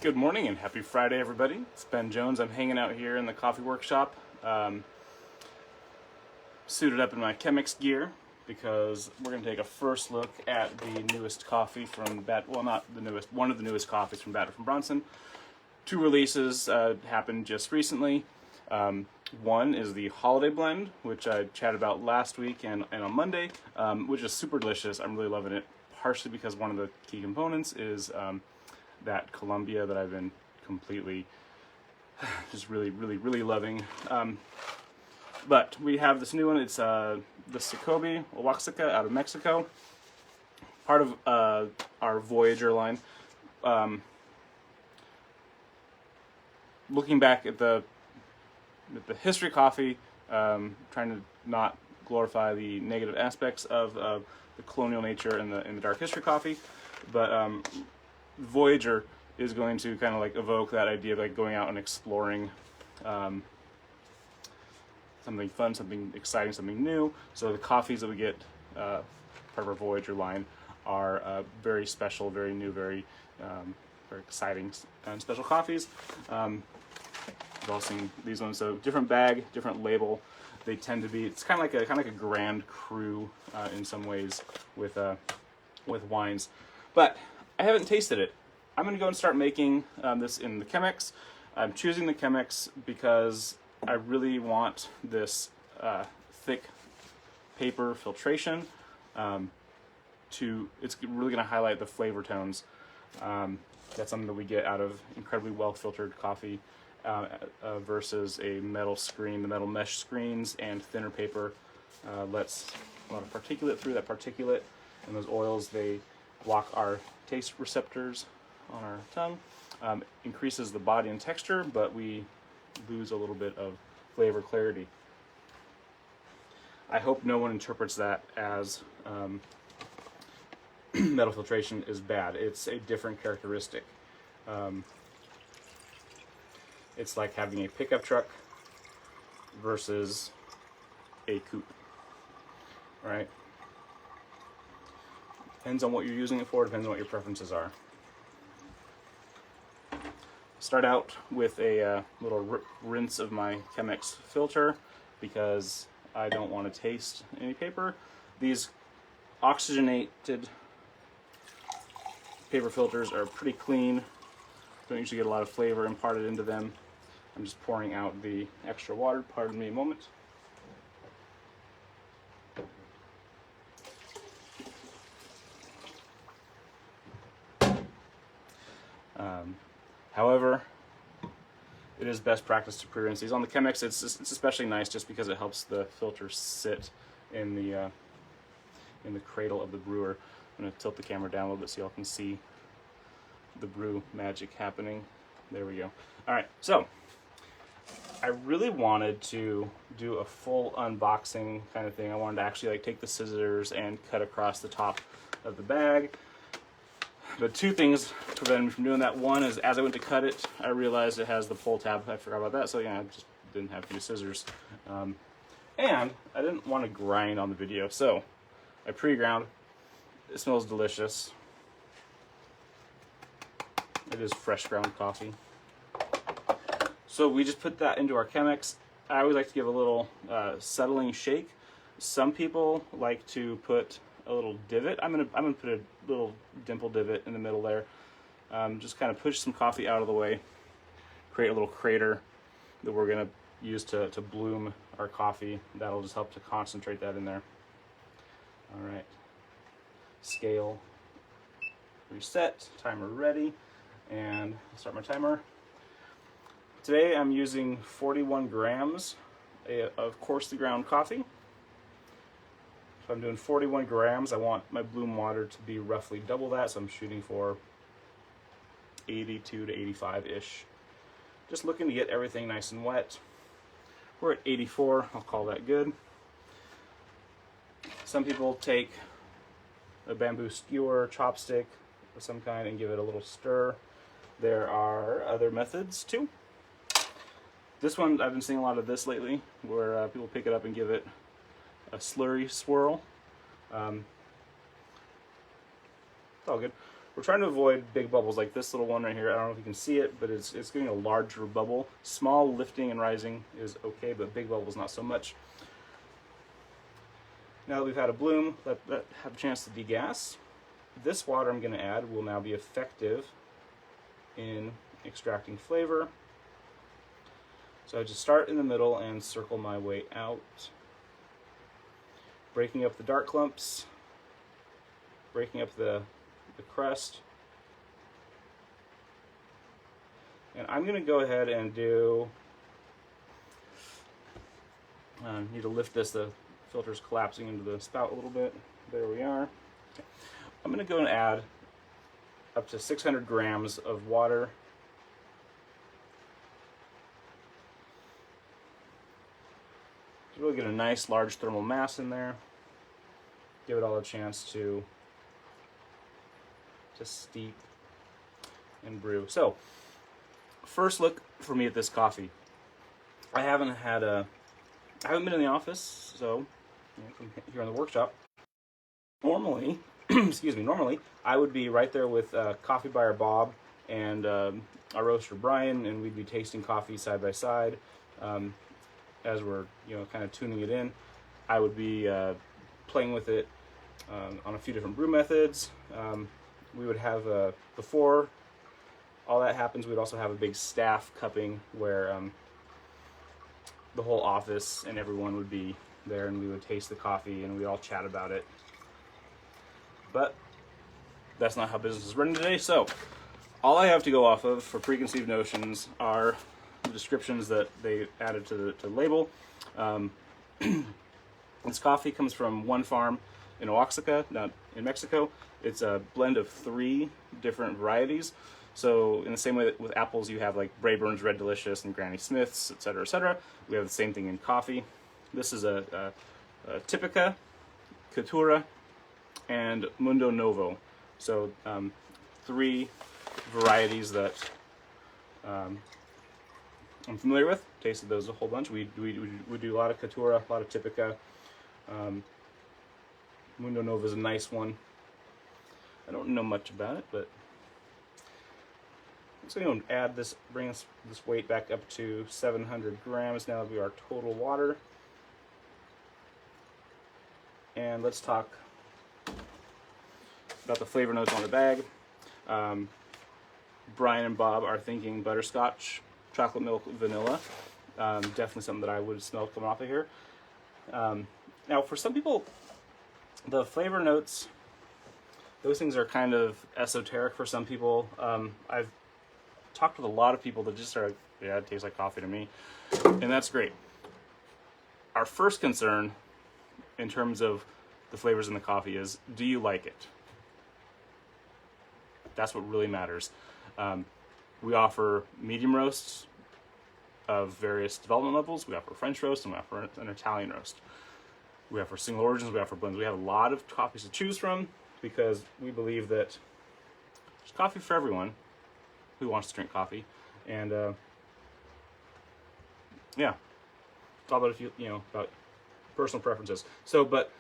Good morning and happy Friday, everybody. It's Ben Jones. I'm hanging out here in the coffee workshop, suited up in my Chemex gear because we're going to take a first look at the newest coffee from not the newest, one of the newest coffees from Batter from Bronson. Two releases happened just recently. One is the Holiday Blend, which I chatted about last week and on Monday, which is super delicious. I'm really loving it, partially because one of the key components is that Colombia that I've been completely just really loving. But we have this new one. It's the Sicobi, Oaxaca out of Mexico, part of our Voyager line. Looking back at the history of coffee, trying to not glorify the negative aspects of the colonial nature and the dark history of coffee, but Voyager is going to kind of like evoke that idea of like going out and exploring something fun, something exciting, something new. So the coffees that we get part of our Voyager line are very special, very new, very exciting and special coffees. You've all seen these ones. So different bag, different label. They tend to be. It's kind of like a Grand Cru in some ways with wines, but I haven't tasted it. I'm going to go and start making this in the Chemex. I'm choosing the Chemex because I really want this thick paper filtration. It's really going to highlight the flavor tones. That's something that we get out of incredibly well filtered coffee versus a metal screen. The metal mesh screens and thinner paper lets a lot of particulate through. That particulate and those oils, they block our taste receptors on our tongue, increases the body and texture, but we lose a little bit of flavor clarity. I hope no one interprets that as metal filtration is bad. It's a different characteristic. It's like having a pickup truck versus a coupe, right? Depends on what you're using it for, depends on what your preferences are. Start out with a little rinse of my Chemex filter because I don't want to taste any paper. These oxygenated paper filters are pretty clean. Don't usually get a lot of flavor imparted into them. I'm just pouring out the extra water. Pardon me a moment. However, it is best practice to pre-rinse these. On the Chemex, it's especially nice just because it helps the filter sit in the cradle of the brewer. I'm going to tilt the camera down a little bit so y'all can see the brew magic happening. There we go. All right, so I really wanted to do a full unboxing kind of thing. I wanted to actually like take the scissors and cut across the top of the bag. But two things prevented me from doing that. One is as I went to cut it, I realized it has the pull tab. I forgot about that, so yeah, I just didn't have to use scissors. And I didn't want to grind on the video, so I pre-ground. It smells delicious. It is fresh ground coffee. So we just put that into our Chemex. I always like to give a little settling shake. Some people like to put a little divot. I'm gonna put a little dimple divot in the middle there. Just kind of push some coffee out of the way, create a little crater that we're gonna use to bloom our coffee. That'll just help to concentrate that in there. All right, scale reset, timer ready, and I'll start my timer. Today I'm using 41 grams of coarsely ground coffee. So I'm doing 41 grams. I want my bloom water to be roughly double that, so I'm shooting for 82 to 85-ish. Just looking to get everything nice and wet. We're at 84, I'll call that good. Some people take a bamboo skewer, chopstick of some kind and give it a little stir. There are other methods too. This one, I've been seeing a lot of this lately, where people pick it up and give it a slurry swirl. It's all good. We're trying to avoid big bubbles like this little one right here. I don't know if you can see it, but it's getting a larger bubble. Small lifting and rising is okay, but big bubbles not so much. Now that we've had a bloom, let have a chance to degas. This water I'm going to add will now be effective in extracting flavor. So I just start in the middle and circle my way out, breaking up the dark clumps, breaking up the crust. And I'm going to go ahead and do, need to lift this, the filter's collapsing into the spout a little bit. There we are. Okay. I'm going to go and add up to 600 grams of water. To really get a nice large thermal mass in there. Give it all a chance to steep and brew. So, first look for me at this coffee. I haven't been in the office, so I'm here in the workshop. Normally, normally I would be right there with coffee buyer Bob and our roaster Brian, and we'd be tasting coffee side by side as we're kind of tuning it in. I would be playing with it on a few different brew methods. We would have before all that happens, we'd also have a big staff cupping where the whole office and everyone would be there, and we would taste the coffee and we'd all chat about it. But that's not how business is running today. So all I have to go off of for preconceived notions are the descriptions that they added to the label. This coffee comes from one farm in Oaxaca, not in Mexico. It's a blend of 3 different varieties. So in the same way that with apples you have like Brayburn's Red Delicious and Granny Smith's, etc., etc., we have the same thing in coffee. This is a Typica, Catura, and Mundo Novo. So 3 varieties that I'm familiar with. Tasted those a whole bunch. We do a lot of Catura, a lot of Typica. Mundo Novo is a nice one. I don't know much about it, but I'm just going to add this, bring this weight back up to 700 grams. Now that'll be our total water. And let's talk about the flavor notes on the bag. Brian and Bob are thinking butterscotch, chocolate milk, vanilla. Definitely something that I would smell coming off of here. Now, for some people, the flavor notes, those things are kind of esoteric for some people. I've talked with a lot of people that just are, yeah, it tastes like coffee to me, and that's great. Our first concern in terms of the flavors in the coffee is, do you like it? That's what really matters. We offer medium roasts of various development levels. We offer French roast, and we offer an Italian roast. We offer single origins, we offer blends. We have a lot of coffees to choose from because we believe that there's coffee for everyone who wants to drink coffee. And yeah, it's all about about personal preferences. So, but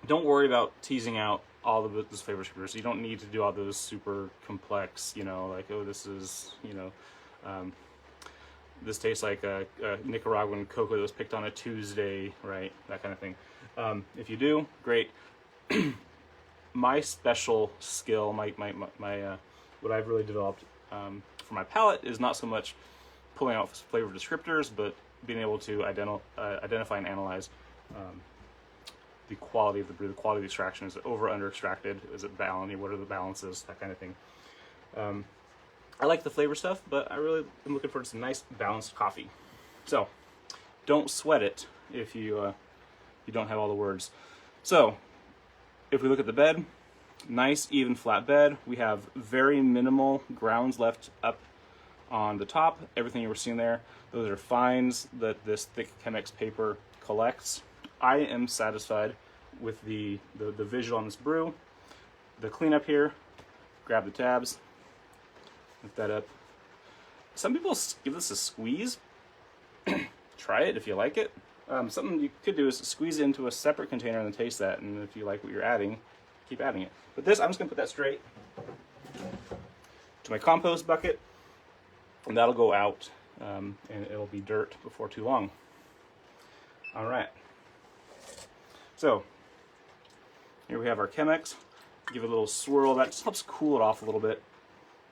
don't worry about teasing out all of those flavor descriptors. You don't need to do all those super complex, like, oh, this is, this tastes like a Nicaraguan cocoa that was picked on a Tuesday, right? That kind of thing. If you do, great. My special skill, my what I've really developed for my palate is not so much pulling out flavor descriptors, but being able to identify and analyze the quality of the brew, the quality of the extraction. Is it over, under extracted? Is it balanced? What are the balances? That kind of thing. I like the flavor stuff, but I really am looking for some nice balanced coffee. So don't sweat it if you don't have all the words. So if we look at the bed, nice even flat bed. We have very minimal grounds left up on the top. Everything you were seeing there, those are fines that this thick Chemex paper collects. I am satisfied with the visual on this brew. The cleanup here, grab the tabs, lift that up. Some people give this a squeeze. Try it if you like it. Something you could do is squeeze it into a separate container and then taste that, and if you like what you're adding, keep adding it. But this, I'm just gonna put that straight to my compost bucket, and that'll go out, and it'll be dirt before too long. All right. So here we have our Chemex. Give it a little swirl. That just helps cool it off a little bit.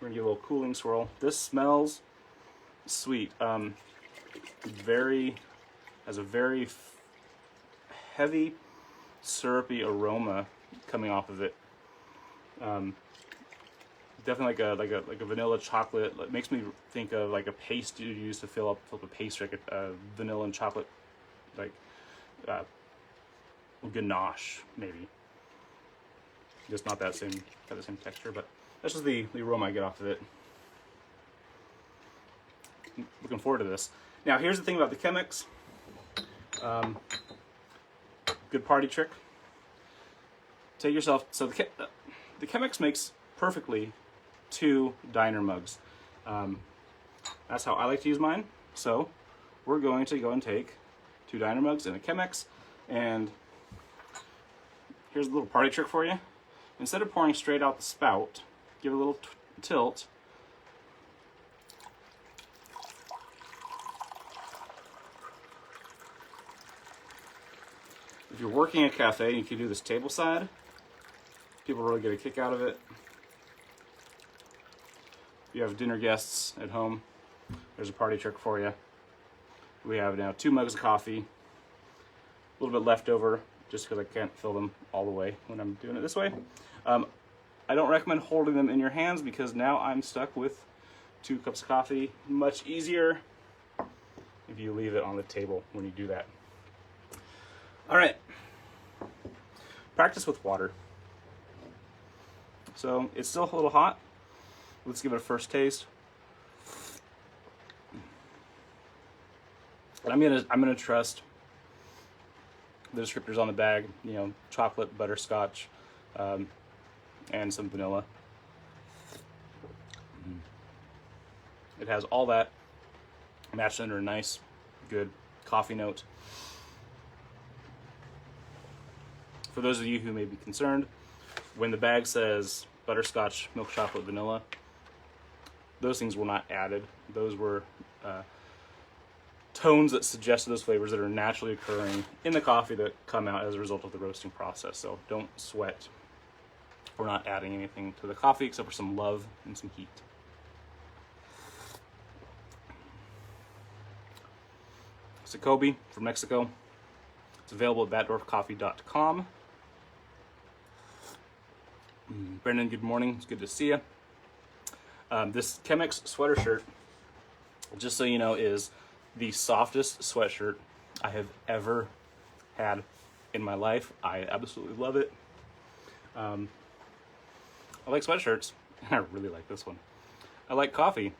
We're gonna give it a little cooling swirl. This smells sweet. Has a very heavy, syrupy aroma coming off of it. Definitely like a vanilla chocolate. It makes me think of like a paste you use to fill up a pastry, like a vanilla and chocolate, like ganache maybe. Just not that same, got the same texture, but that's just the aroma I get off of it. I'm looking forward to this. Now here's the thing about the Chemex. Good party trick. Take yourself, so the Chemex makes perfectly 2 diner mugs. That's how I like to use mine. So we're going to go and take 2 diner mugs and a Chemex, and here's a little party trick for you. Instead of pouring straight out the spout, give it a little tilt. If you're working at a cafe, you can do this table side. People really get a kick out of it. If you have dinner guests at home, there's a party trick for you. We have now 2 mugs of coffee, a little bit left over, just because I can't fill them all the way when I'm doing it this way. I don't recommend holding them in your hands because now I'm stuck with 2 cups of coffee. Much easier if you leave it on the table when you do that. All right, practice with water. So it's still a little hot. Let's give it a first taste. And I'm gonna trust the descriptors on the bag. You know, chocolate, butterscotch, and some vanilla. It has all that matched under a nice, good coffee note. For those of you who may be concerned, when the bag says butterscotch, milk chocolate, vanilla, those things were not added. Those were tones that suggested those flavors that are naturally occurring in the coffee that come out as a result of the roasting process. So don't sweat. We're not adding anything to the coffee except for some love and some heat. Sicobi from Mexico. It's available at batdorfcoffee.com. Brendan, good morning. It's good to see you. This Chemex sweater shirt, just so you know, is the softest sweatshirt I have ever had in my life. I absolutely love it. I like sweatshirts, and I really like this one. I like coffee,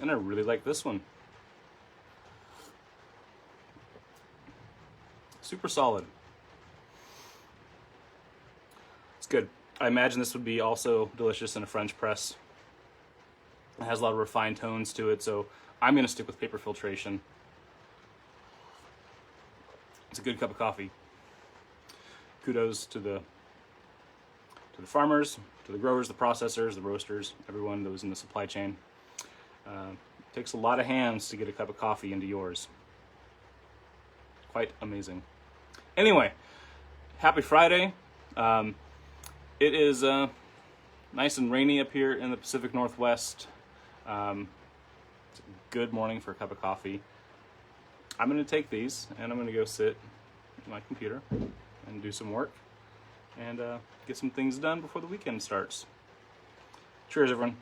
and I really like this one. Super solid. It's good. I imagine this would be also delicious in a French press. It has a lot of refined tones to it, so I'm going to stick with paper filtration. It's a good cup of coffee. Kudos to the farmers, to the growers, the processors, the roasters, everyone that was in the supply chain. It takes a lot of hands to get a cup of coffee into yours. Quite amazing. Anyway, happy Friday. It is nice and rainy up here in the Pacific Northwest. It's a good morning for a cup of coffee. I'm going to take these and I'm going to go sit at my computer and do some work and get some things done before the weekend starts. Cheers, everyone.